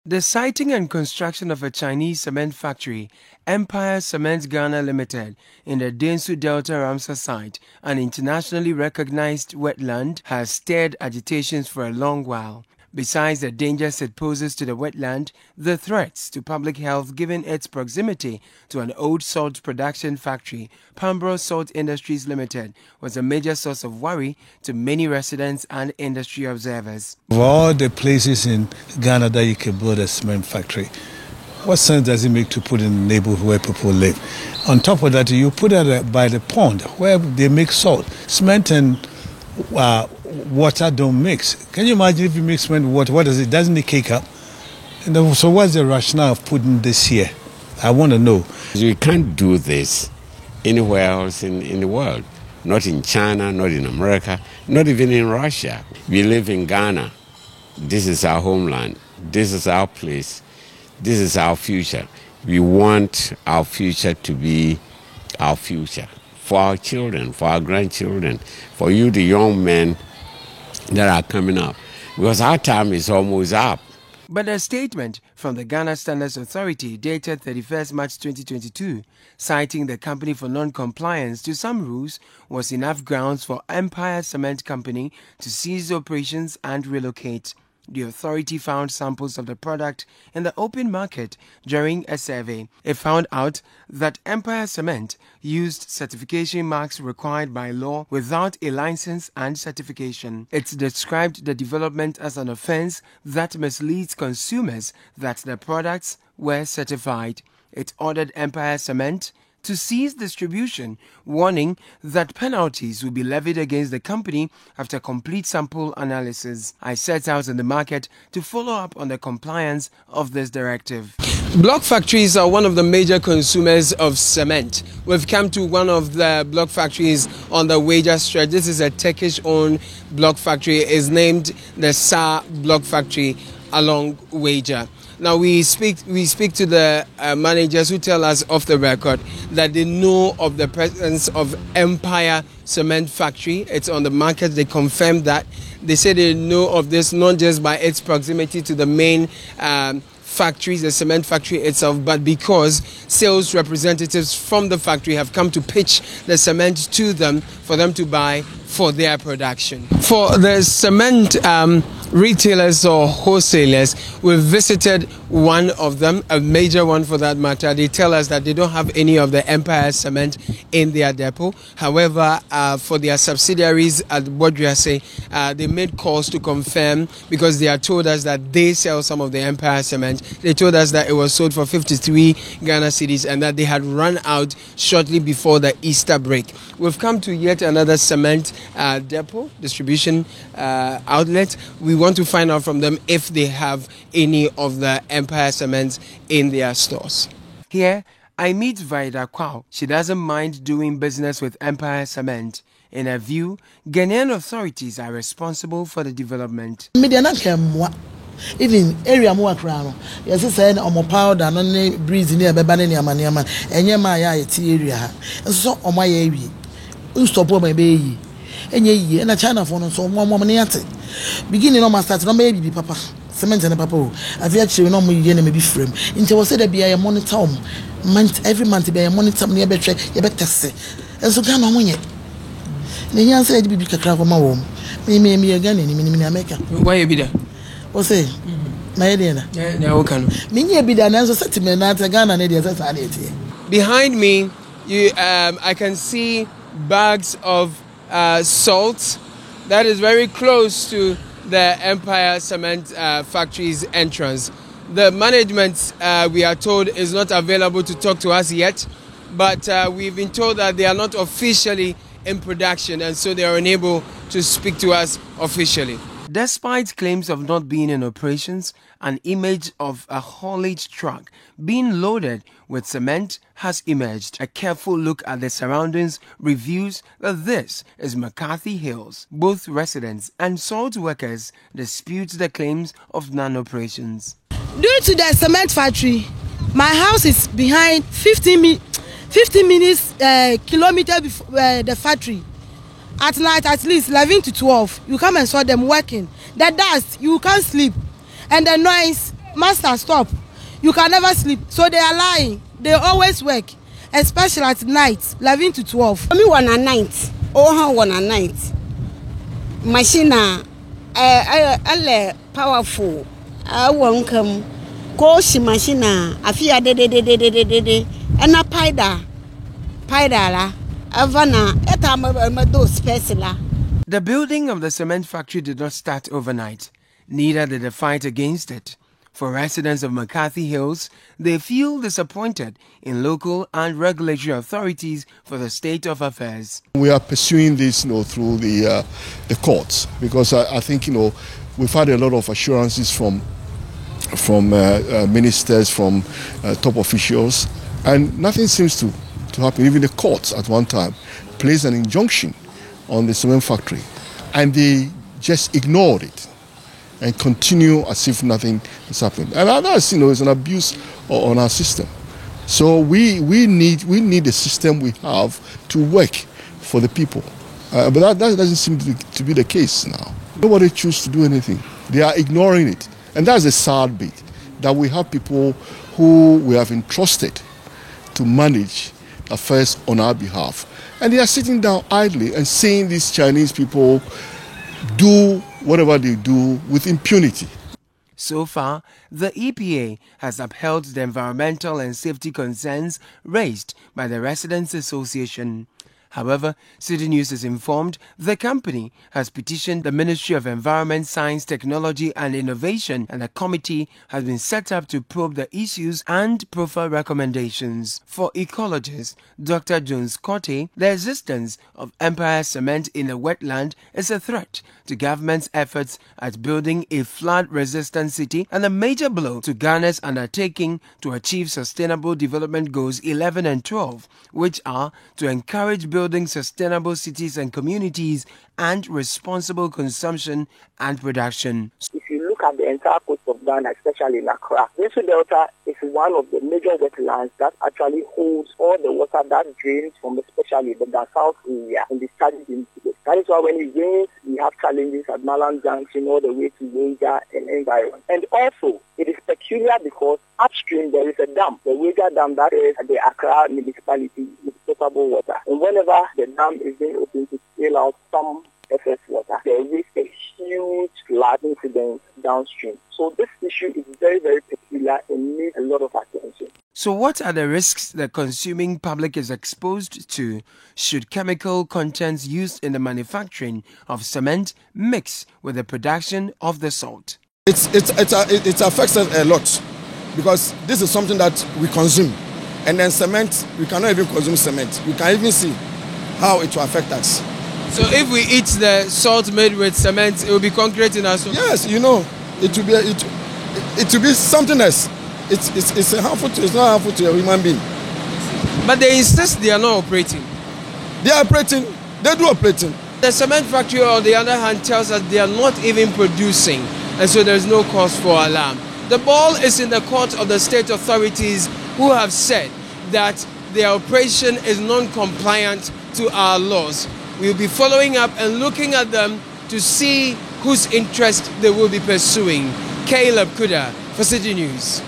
The siting and construction of a Chinese cement factory, Empire Cement Ghana Limited, in the Densu Delta Ramsar site, an internationally recognized wetland, has stirred agitations for a long while. Besides the dangers it poses to the wetland, the threats to public health given its proximity to an old salt production factory, Pambro Salt Industries Limited, was a major source of worry to many residents and industry observers. Of all the places in Ghana that you can build a cement factory, what sense does it make to put in the neighborhood where people live? On top of that, you put it by the pond where they make salt. Cement and water don't mix. Can you imagine if you mix cement with water, what does it? Doesn't it cake up? And so what's the rationale of putting this here? I want to know. You can't do this anywhere else in the world. Not in China, not in America, not even in Russia. We live in Ghana. This is our homeland. This is our place. This is our future. We want our future to be our future. For our children, for our grandchildren, for you, the young men that are coming up. Because our time is almost up. But a statement from the Ghana Standards Authority dated 31st March 2022, citing the company for non-compliance to some rules, was enough grounds for Empire Cement Company to cease operations and relocate. The authority found samples of the product in the open market during a survey. It found out that Empire Cement used certification marks required by law without a license and certification. It described the development as an offense that misleads consumers that the products were certified. It ordered Empire Cement to cease distribution, warning that penalties will be levied against the company after complete sample analysis. I set out in the market to follow up on the compliance of this directive. Block factories are one of the major consumers of cement. We've come to one of the block factories on the Wager stretch. This is a Turkish-owned block factory. It is named the Sa Block Factory along Wager. Now we speak to the managers who tell us off the record that they know of the presence of Empire Cement Factory. It's on the market. They confirmed that. They say they know of this not just by its proximity to the main factories, the cement factory itself, but because sales representatives from the factory have come to pitch the cement to them for them to buy for their production. For the cement retailers or wholesalers, we've visited one of them, a major one for that matter. They tell us that they don't have any of the Empire Cement in their depot. However, for their subsidiaries at Bodriase, they made calls to confirm because they had told us that they sell some of the Empire Cement. They told us that it was sold for 53 Ghana cedis and that they had run out shortly before the Easter break. We've come to yet another cement depot, distribution outlet. We want to find out from them if they have any of the Empire Cements in their stores. Here, I meet Vida Kwao. She doesn't mind doing business with Empire Cement. In her view, Ghanaian authorities are responsible for the development. Even area more crown. Yes, say omo powder no ne breeze ne beba ne niama enye ma ya eti area. So omo ya wi. Stop o ma be yi. Enye yi na China for no so omo ne yate. Beginning no ma start no ma bi papa. Cement and papa. Afi actually no mo yi na me bi frame. Nti wo say da bia ya monitor month every month be ya monitor ne be hwe ye be test. Enso ga no mo nye. Ne yan say bi kakra for ma wo. Me ya ga ne ni America. Why you be there? What's it? Behind me, I can see bags of salt that is very close to the Empire Cement factory's entrance. The management, we are told, is not available to talk to us yet, but we've been told that they are not officially in production and so they are unable to speak to us officially. Despite claims of not being in operations, an image of a haulage truck being loaded with cement has emerged. A careful look at the surroundings reveals that this is McCarthy Hills. Both residents and salt workers dispute the claims of non-operations. Due to the cement factory, my house is behind 50 minutes kilometer before the factory. At night, at least 11 to 12, you come and saw them working. The dust, you can't sleep. And the noise, master, stop. You can never sleep. So they are lying. They always work, especially at night, 11 to 12. Me one at night. Oh, one at night. Machine, powerful. I won't come. Coach machine, I fear de. And a paida. Paidala. Avana. Etama those special. The building of the cement factory did not start overnight. Neither did the fight against it. For residents of McCarthy Hills, they feel disappointed in local and regulatory authorities for the state of affairs. We are pursuing this, through the courts, because I think, we've had a lot of assurances from ministers, from top officials, and nothing seems to happen. Even the courts at one time placed an injunction on the cement factory, and they just ignored it and continue as if nothing has happened. And that's, is an abuse on our system. So we need the system we have to work for the people. But that doesn't seem to be the case now. Nobody chooses to do anything. They are ignoring it. And that's the sad bit, that we have people who we have entrusted to manage affairs on our behalf. And they are sitting down idly and seeing these Chinese people do whatever they do with impunity. So far, the EPA has upheld the environmental and safety concerns raised by the Residents Association. However, City News is informed the company has petitioned the Ministry of Environment, Science, Technology and Innovation, and a committee has been set up to probe the issues and proffer recommendations. For ecologist Dr. Jones Cote, the existence of Empire Cement in a wetland is a threat to government's efforts at building a flood-resistant city and a major blow to Ghana's undertaking to achieve Sustainable Development Goals 11 and 12, which are to encourage building sustainable cities and communities and responsible consumption and production. If you look at the entire coast of Ghana, especially in Accra, Bensu Delta is one of the major wetlands that actually holds all the water that drains from especially the South area and discharges into it. That is why when it rains, we have challenges at Malam Junction all the way to Weija and environment. And also, it is peculiar because upstream there is a dam, the Weija Dam, that is at the Accra municipality with potable water. And whenever the dam is being opened to spill out some excess water, there is a huge flood incident downstream. So this issue is very, very peculiar and needs a lot of attention. So what are the risks the consuming public is exposed to should chemical contents used in the manufacturing of cement mix with the production of the salt? It affects us a lot because this is something that we consume. And then cement, we cannot even consume cement. We can even see how it will affect us. So if we eat the salt made with cement, it will be concrete in our soul? Yes, it will be something else. It's harmful it's not harmful to a human being. But they insist they are not operating. They are operating. They do operating. The cement factory, on the other hand, tells us they are not even producing, and so there is no cause for alarm. The ball is in the court of the state authorities who have said that their operation is non-compliant to our laws. We will be following up and looking at them to see whose interest they will be pursuing. Caleb Kuda for City News.